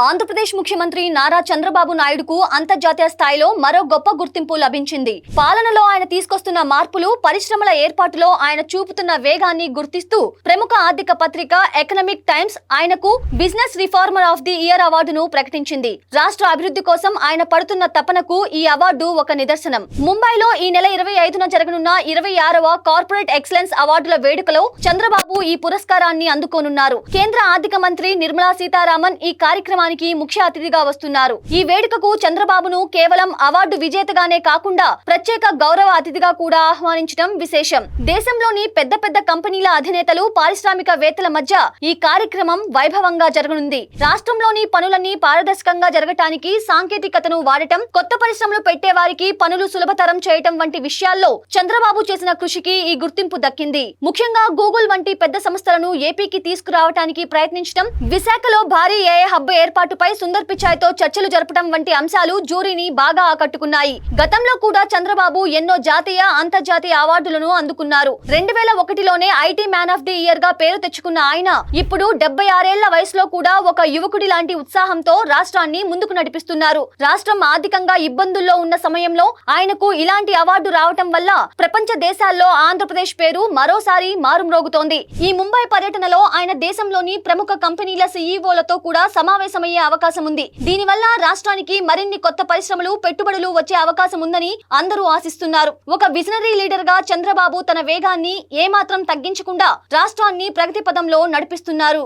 ఆంధ్రప్రదేశ్ ముఖ్యమంత్రి నారా చంద్రబాబు నాయుడుకు అంతర్జాతీయ స్థాయిలో మరో గొప్ప గుర్తింపు లభించింది. పాలనలో ఆయన తీసుకొస్తున్న మార్పులు, పరిశ్రమల ఏర్పాటులో ఆయన చూపుతున్న వేగాన్ని గుర్తిస్తూ ప్రముఖ ఆర్థిక పత్రిక ఎకనామిక్ టైమ్స్ ఆయనకు business reformer of the year అవార్డును ప్రకటించింది. రాష్ట్ర అభివృద్ధి కోసం ఆయన పడుతున్న తపనకు ఈ అవార్డు ఒక నిదర్శనం. ముంబైలో ఈ నెల 25న జరగనున్న 26వ కార్పొరేట్ ఎక్సలెన్స్ అవార్డుల వేడుకలో చంద్రబాబు ఈ పురస్కారాన్ని అందుకోనున్నారు. కేంద్ర ఆర్థిక మంత్రి నిర్మలా సీతారామన్ ఈ కార్యక్రమానికి ముఖ్య అతిథిగా వస్తున్నారు. ఈ వేడుకకు చంద్రబాబును కేవలం అవార్డు విజేతగానే కాకుండా ప్రత్యేక గౌరవ అతిథిగా కూడా ఆహ్వానించడం విశేషం. దేశంలోని పెద్ద పెద్ద కంపెనీల అధినేతలు, పారిశ్రామికవేత్తల మధ్య ఈ కార్యక్రమం వైభవంగా జరగనుంది. రాష్ట్రంలోని పనులన్నీ పారదర్శకంగా జరగటానికి సాంకేతికతను వాడటం, కొత్త పరిశ్రమలు పెట్టే వారికి పనులు సులభతరం చేయటం వంటి విషయాల్లో చంద్రబాబు చేసిన కృషికి ఈ గుర్తింపు దక్కింది. ముఖ్యంగా గూగుల్ వంటి పెద్ద సంస్థలను ఏపీకి తీసుకురావటానికి ప్రయత్నించడం, విశాఖలో భారీ ఏఐ హబ్ ఏర్పాటుపై సుందర్ పిచాయ్తో చర్చలు జరపడం వంటి అంశాలు జ్యూరీని బాగా ఆకట్టుకున్నాయి. గతంలో కూడా చంద్రబాబు ఎన్నో జాతీయ, అంతర్జాతీయ అవార్డులను అందుకున్నారు. 2001లోనే IT man of the year గా పేరు తెచ్చుకున్న ఆయన ఇప్పుడు 76 ఏళ్ల వయసులో కూడా ఒక యువకుడి లాంటి ఉత్సాహంతో రాష్ట్రాన్ని ముందుకు నడిపిస్తున్నారు. రాష్ట్రం ఆర్థికంగా ఇబ్బందుల్లో ఉన్న సమయంలో ఆయనకు ఇలాంటి అవార్డు రావటం వల్ల ప్రపంచ దేశాల్లో ఆంధ్రప్రదేశ్ పేరు మరోసారి మారుమ్రోగుతోంది. ఈ ముంబై పర్యటనలో ఆయన దేశంలోని ప్రముఖ కంపెనీల సీఈఓలతో కూడా సమావేశమయ్యే అవకాశం ఉంది. దీనివల్ల రాష్ట్రానికి మరిన్ని కొత్త పరిశ్రమలు, పెట్టుబడులు వచ్చే అవకాశం ఉందని అందరూ ఆశిస్తున్నారు. ఒక విజనరీ లీడర్ గా చంద్రబాబు తన వేగాన్ని ఏమాత్రం తగ్గించకుండా రాష్ట్రాన్ని ప్రగతి పదంలో నడిపిస్తున్నారు.